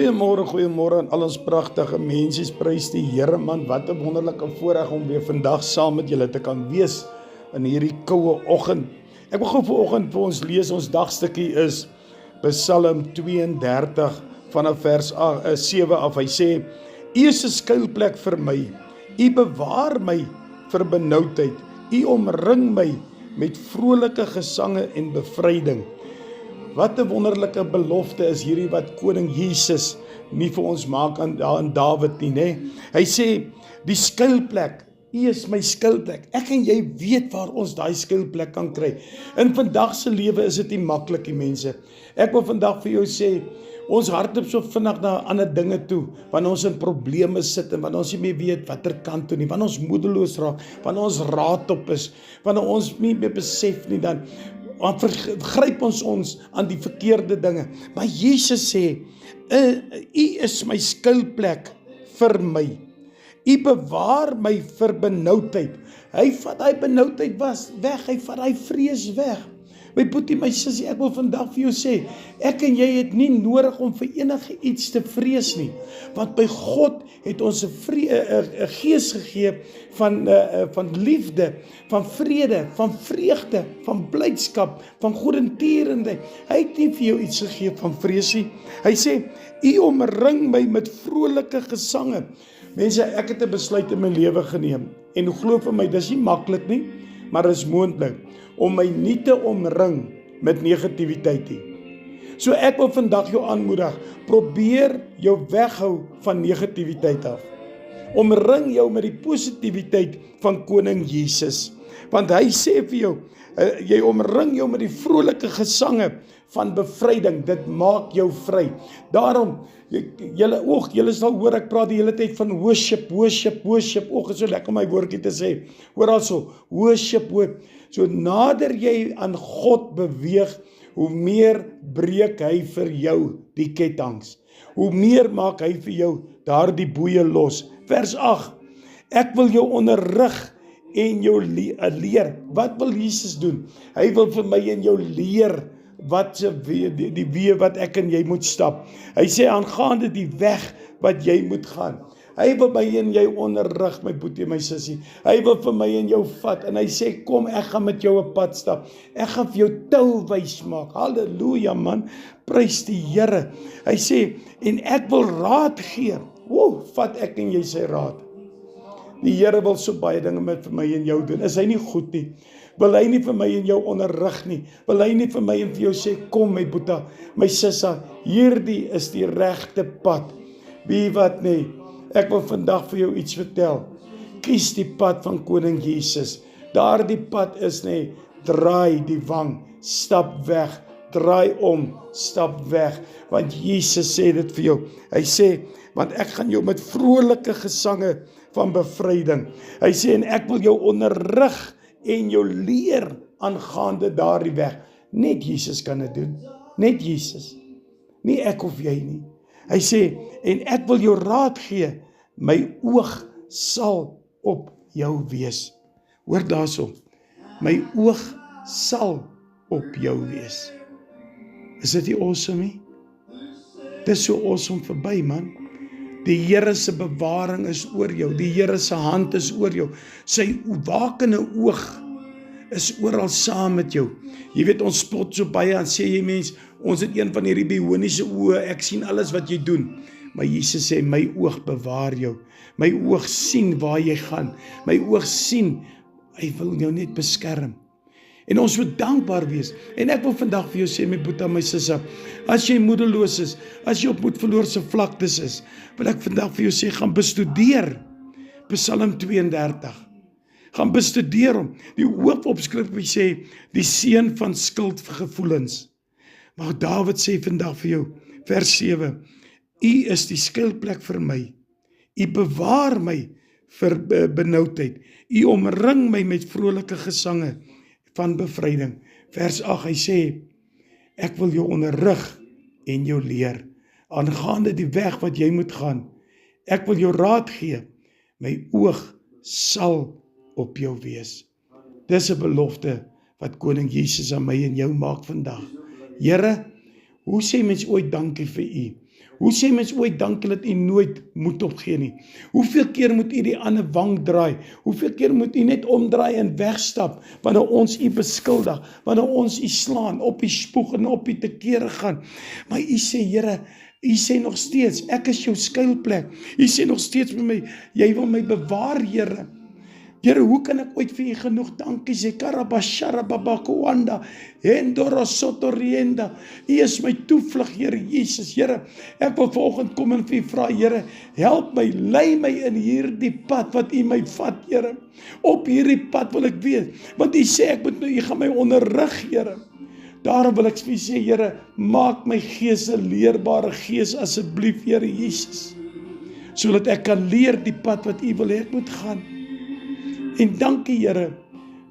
Goeiemôre aan al ons pragtige mensies, prys die Here man, wat 'n wonderlike voorreg om weer vandag saam met julle te kan wees in hierdie koue oggend. Ek wil gou vanoggend vir ons lees, ons dagstukkie is Psalm 32 vanaf vers 7 af. Hy sê, U is 'n skuilplek vir my, U bewaar my vir benoudheid, U omring my met vrolike gesange en bevryding. Wat 'n wonderlike belofte is hierdie wat koning Jesus nie vir ons maak aan Dawid nie, né? Hy sê, die skuilplek, U is my skuilplek. Ek en jy weet waar ons daai skuilplek kan kry. In vandag se lewe is dit nie maklik, die mense. Ek wil vandag vir jou sê, ons hardloop so vinnig na ander dinge toe, wanneer ons in probleme sit en wanneer ons nie meer weet watter kant toe nie, wanneer ons moedeloos raak, wanneer ons raad op is, wanneer ons nie meer besef nie, dan vergryp ons aan die verkeerde dinge. Maar Jesus sê, U is my skuilplek vir my. U bewaar my vir benoudheid. Hy vat daai benoudheid weg, hy vat daai vrees weg. My boetie, my sussie, ek wil vandag vir jou sê, ek en jy het nie nodig om vir enige iets te vrees nie, want by God het ons 'n gees gegee van liefde, van vrede, van vreugde, van blydskap, van goedertierenheid. Hy het nie vir jou iets gegee van vrees nie. Hy sê, U omring my met vrolike gesange. Mense, ek het 'n besluit in my lewe geneem, en glo vir my, dis nie maklik nie, maar is moontlik, om my nie te omring met negativiteit nie. So ek wil vandag jou aanmoedig, probeer jou weghou van negativiteit af. Omring jou met die positiwiteit van koning Jesus. Want hy sê vir jou, jy omring jou met die vrolike gesange van bevryding, dit maak jou vry. Daarom, julle sal hoor, ek praat die hele tyd van worship, is so lekker om my woordjie te sê, hoor also, worship. So nader jy aan God beweeg, hoe meer breek hy vir jou die ketTINGS. Hoe meer maak hy vir jou daardie boeie los. Vers 8, ek wil jou onderrig en jou leer. Wat wil Jesus doen? Hy wil vir my en jou leer die weë wat ek en jy moet stap. Hy sê aangaande die weg wat jy moet gaan. Hy wil my en jy onderrig, my boetie, my sussie. Hy wil vir my en jou vat en hy sê, kom, ek gaan met jou 'n pad stap. Ek gaan vir jou tou wys maak. Halleluja man, prys die Here. Hy sê, en ek wil raad gee. Vat ek en jy sy raad. Die Here wil so baie dinge met vir my en jou doen. Is hy nie goed nie? Wil hy nie vir my en jou onderrig nie? Wil hy nie vir my en vir jou sê, kom my boeta, my sissa, hierdie is die regte pad. Wie wat nie? Ek wil vandag vir jou iets vertel. Kies die pad van koning Jesus. Daardie pad is nie, draai die wang, stap weg, draai om, stap weg. Want Jesus sê dit vir jou. Hy sê, want ek gaan jou met vrolike gesange van bevryding. Hy sê, en ek wil jou onderrig en jou leer aangaande daardie weg. Net Jesus kan dit doen. Net Jesus. Nie ek of jy nie. Hy sê, en ek wil jou raad gee, my oog sal op jou wees. Hoor daarso, my oog sal op jou wees. Is dit nie awesome nie? Dis so awesome verby, man. Die Here se bewaring is oor jou, die Here se hand is oor jou, sy wakende oog is oral saam met jou. Jy weet, ons spot so baie, en sê jy mens, ons het een van hierdie bioniese oë, ek sien alles wat jy doen. Maar Jesus sê, my oog bewaar jou. My oog sien waar jy gaan. My oog sien, hy wil jou net beskerm. En ons moet dankbaar wees. En ek wil vandag vir jou sê, my boeta, my sissa, as jy moedeloos is, as jy op moedverloorse vlaktes is, wil ek vandag vir jou sê, gaan bestudeer Psalm 32. Gaan bestudeer hom. Die hoofopskrif sê, die seun van skuldgevoelens. Maar Dawid sê vandag vir jou, vers 7, U is die skuilplek vir my. U bewaar my vir benoudheid. U omring my met vrolike gesange van bevryding. Vers 8, hy sê, ek wil jou onderrig en jou leer, aangaande die weg wat jy moet gaan. Ek wil jou raad gee, my oog sal op jou wees. Dis 'n belofte wat koning Jesus aan my en jou maak vandag. Here, hoe sê mens ooit dankie vir U? Hoe sê mens ooit dankie dat u nooit moed opgee nie? Hoeveel keer moet u die ander wang draai? Hoeveel keer moet u net omdraai en wegstap wanneer ons u beskuldig, wanneer ons u slaan, op u spoeg en op u te kere gaan? Maar u sê, Here, u sê nog steeds, ek is jou skuilplek. U sê nog steeds vir my, jy wil my bewaar, Here. Here, hoe kan ek ooit vir u genoeg dankie sê? Karabashara babakoanda, Endora sotorienda. U is my toevlug, Here Jesus. Here, ek wil vanoggend kom en vir u vra, Here, help my, lei my in hierdie pad wat u my vat, Here. Op hierdie pad wil ek weet, want u sê ek moet nou, u gaan my onderrig, Here. Daarom wil ek vir u sê, Here, maak my gees 'n leerbare gees asseblief, Here Jesus, sodat ek kan leer die pad wat u wil hê ek moet gaan. En dankie, Here,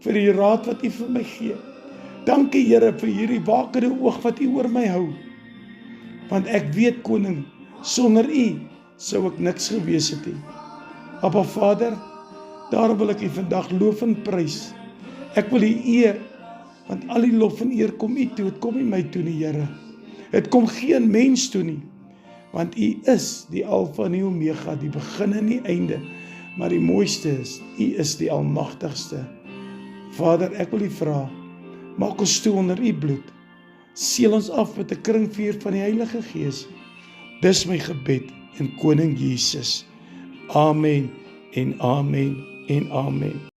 vir die raad wat u vir my gee. Dankie, Here, vir hierdie wakende oog wat u oor my hou. Want ek weet, Koning, sonder u sou ek niks gewees het nie. Abba Vader, daarom wil ek u vandag loof en prys. Ek wil u eer, want al die lof en eer kom u toe, het kom nie my toe nie, Here. Het kom geen mens toe nie, want u is die Alfa en die Omega, die begin en die einde. Maar die mooiste is, u is die Almagtigste. Vader, ek wil u vra, maak ons toe onder u bloed. Seël ons af met 'n kringvuur van die Heilige Gees. Dis my gebed in Koning Jesus. Amen en amen en amen.